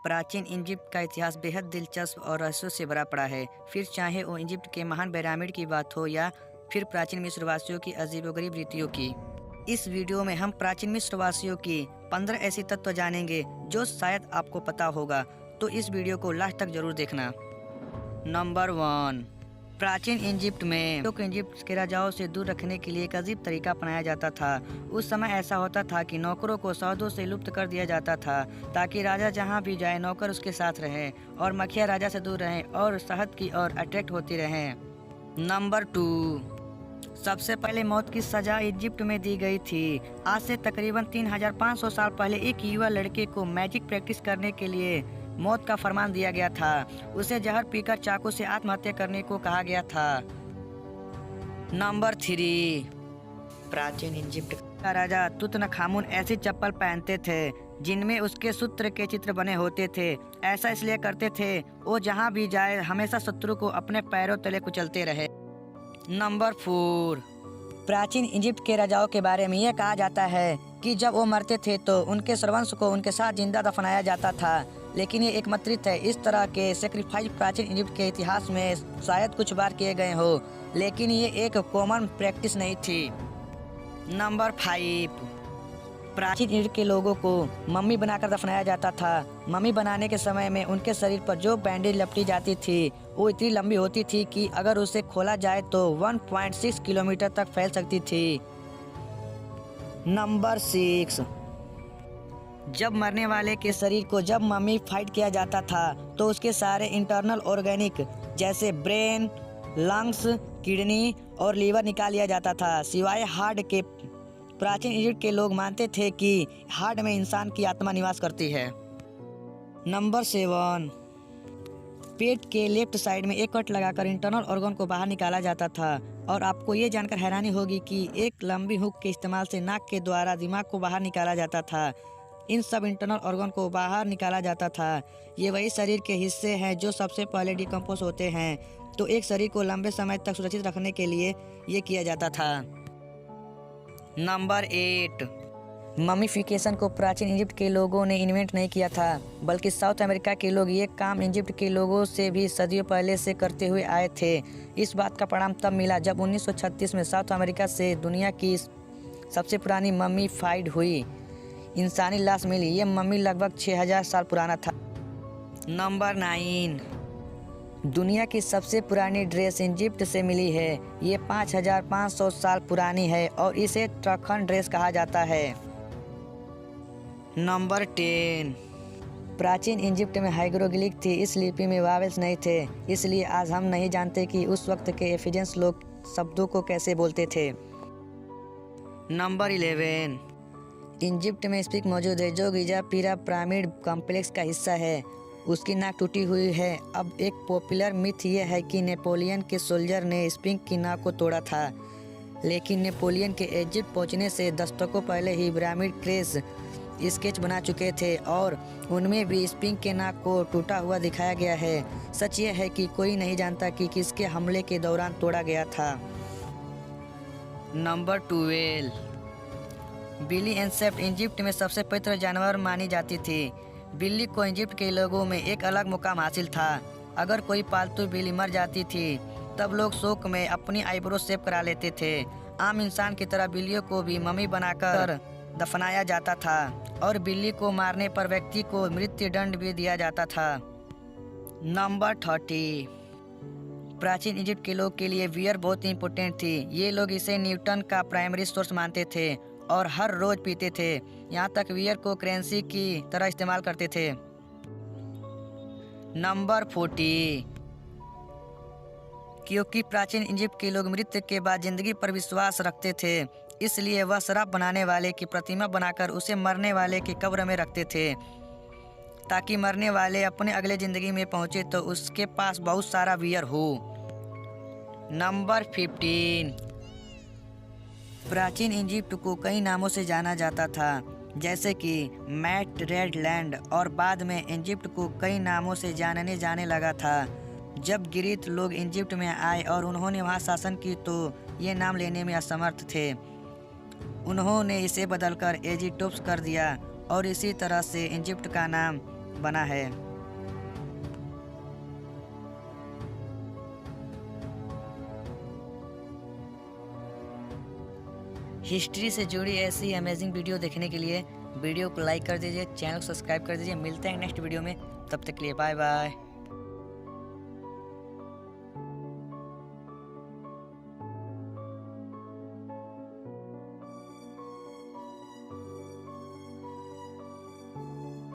प्राचीन इजिप्ट का इतिहास बेहद दिलचस्प और रहस्यों से भरा पड़ा है। फिर चाहे वो इजिप्ट के महान पिरामिड की बात हो या फिर प्राचीन मिस्रवासियों की अजीबोगरीब रीतियों की। इस वीडियो में हम प्राचीन मिस्रवासियों की 15 ऐसी तत्व जानेंगे जो शायद आपको पता होगा, तो इस वीडियो को लास्ट तक जरूर देखना। नंबर 1, प्राचीन इजिप्ट में लोग इजिप्ट के राजाओं से दूर रखने के लिए एक अजीब तरीका अपनाया जाता था। उस समय ऐसा होता था कि नौकरों को सौदों से लुप्त कर दिया जाता था ताकि राजा जहां भी जाए नौकर उसके साथ रहे और मक्खियां राजा से दूर रहें और शहद की ओर अट्रैक्ट होती रहें। नंबर 2, सबसे पहले मौत की सजा इजिप्ट में दी गई थी। आज से तकरीबन 3500 साल पहले एक युवा लड़के को मैजिक प्रैक्टिस करने के लिए मौत का फरमान दिया गया था। उसे जहर पीकर चाकू से आत्महत्या करने को कहा गया था। नंबर 3, प्राचीन इजिप्ट का राजा तुतनखामुन ऐसी चप्पल पहनते थे जिनमें उसके सूत्र के चित्र बने होते थे। ऐसा इसलिए करते थे वो जहां भी जाए हमेशा शत्रु को अपने पैरों तले कुचलते रहे। नंबर 4, प्राचीन इजिप्ट के राजाओं के बारे में यह कहा जाता है कि जब वो मरते थे तो उनके सर्वंश को उनके साथ जिंदा दफनाया जाता था, लेकिन ये एक मिथ है। इस तरह के सेक्रीफाइस प्राचीन इजिप्ट के इतिहास में शायद कुछ बार किए गए हो, लेकिन ये एक कॉमन प्रैक्टिस नहीं थी। नंबर 5, प्राचीन इजिप्ट के लोगों को मम्मी बनाकर दफनाया जाता था। मम्मी बनाने के समय में उनके शरीर पर जो बैंडेज लपटी जाती थी वो इतनी लंबी होती थी कि अगर उसे खोला जाए तो 1.6 किलोमीटर तक फैल सकती थी। नंबर 6, जब मरने वाले के शरीर को जब मम्मी फाइट किया जाता था तो उसके सारे इंटरनल ऑर्गेनिक जैसे ब्रेन, लंग्स, किडनी और लीवर निकाल लिया जाता था, सिवाय हार्ट के। प्राचीन इजिप्ट के लोग मानते थे कि हार्ट में इंसान की आत्मा निवास करती है। नंबर 7, पेट के लेफ्ट साइड में एक कट लगाकर इंटरनल ऑर्गन को बाहर निकाला जाता था। और आपको ये जानकर हैरानी होगी कि एक लंबी हुक के इस्तेमाल से नाक के द्वारा दिमाग को बाहर निकाला जाता था। इन सब इंटरनल ऑर्गन को बाहर निकाला जाता था। ये वही शरीर के हिस्से हैं जो सबसे पहले डिकम्पोज होते हैं, तो एक शरीर को लंबे समय तक सुरक्षित रखने के लिए ये किया जाता था। नंबर 8, ममीफिकेशन को प्राचीन इजिप्ट के लोगों ने इन्वेंट नहीं किया था, बल्कि साउथ अमेरिका के लोग ये काम इजिप्ट के लोगों से भी सदियों पहले से करते हुए आए थे। इस बात का परिणाम तब मिला जब 1936 में साउथ अमेरिका से दुनिया की सबसे पुरानी मम्मीफाइड हुई इंसानी लाश मिली। ये मम्मी लगभग 6000 साल पुराना था। नंबर 9, दुनिया की सबसे पुरानी ड्रेस इजिप्ट से मिली है। ये 5500 साल पुरानी है और इसे ट्रखन ड्रेस कहा जाता है। नंबर 10, प्राचीन इजिप्ट में हाइग्रोग्लिफ थी। इस लिपि में वावेल्स नहीं थे, इसलिए आज हम नहीं जानते कि उस वक्त के एफिजियंस लोग शब्दों को कैसे बोलते थे। नंबर 11, इजिप्ट में स्पिंक्स मौजूद है जो गिजा पिरामिड कॉम्प्लेक्स का हिस्सा है। उसकी नाक टूटी हुई है। अब एक पॉपुलर मिथ ये है कि नेपोलियन के सोल्जर ने स्पिंक्स की नाक को तोड़ा था, लेकिन नेपोलियन के इजिप्ट पहुंचने से दशकों पहले ही पिरामिड क्रेस स्केच बना चुके थे और उनमें भी स्पिंक्स के नाक को टूटा हुआ दिखाया गया है। सच ये है कि कोई नहीं जानता कि किसके हमले के दौरान तोड़ा गया था। नंबर 12, बिल्ली इंसेक्ट इजिप्ट में सबसे पवित्र जानवर मानी जाती थी। बिल्ली को इजिप्ट के लोगों में एक अलग मुकाम हासिल था। अगर कोई पालतू बिल्ली मर जाती थी तब लोग शोक में अपनी आईब्रो शेव करा लेते थे। आम इंसान की तरह बिल्लियों को भी मम्मी बनाकर दफनाया जाता था और बिल्ली को मारने पर व्यक्ति को मृत्यु दंड भी दिया जाता था। नंबर 30, प्राचीन इजिप्ट के लोग के लिए बियर बहुत इंपॉर्टेंट थी। ये लोग इसे न्यूटन का प्राइमरी सोर्स मानते थे और हर रोज पीते थे। यहाँ तक बियर को करेंसी की तरह इस्तेमाल करते थे। नंबर 40, क्योंकि प्राचीन इजिप्ट के लोग मृत्यु के बाद जिंदगी पर विश्वास रखते थे, इसलिए वह शराब बनाने वाले की प्रतिमा बनाकर उसे मरने वाले की कब्र में रखते थे, ताकि मरने वाले अपने अगले जिंदगी में पहुंचे तो उसके पास बहुत सारा बियर हो। नंबर 15, प्राचीन इजिप्ट को कई नामों से जाना जाता था, जैसे कि मैट रेड लैंड, और बाद में इजिप्ट को कई नामों से जाने लगा था। जब ग्रीक लोग इजिप्ट में आए और उन्होंने वहां शासन की तो ये नाम लेने में असमर्थ थे। उन्होंने इसे बदलकर इजिप्टोप्स कर दिया और इसी तरह से इजिप्ट का नाम बना है। हिस्ट्री से जुड़ी ऐसी अमेजिंग वीडियो देखने के लिए वीडियो को लाइक कर दीजिए, चैनल को सब्सक्राइब कर दीजिए। मिलते हैं नेक्स्ट वीडियो में, तब तक के लिए बाय बाय।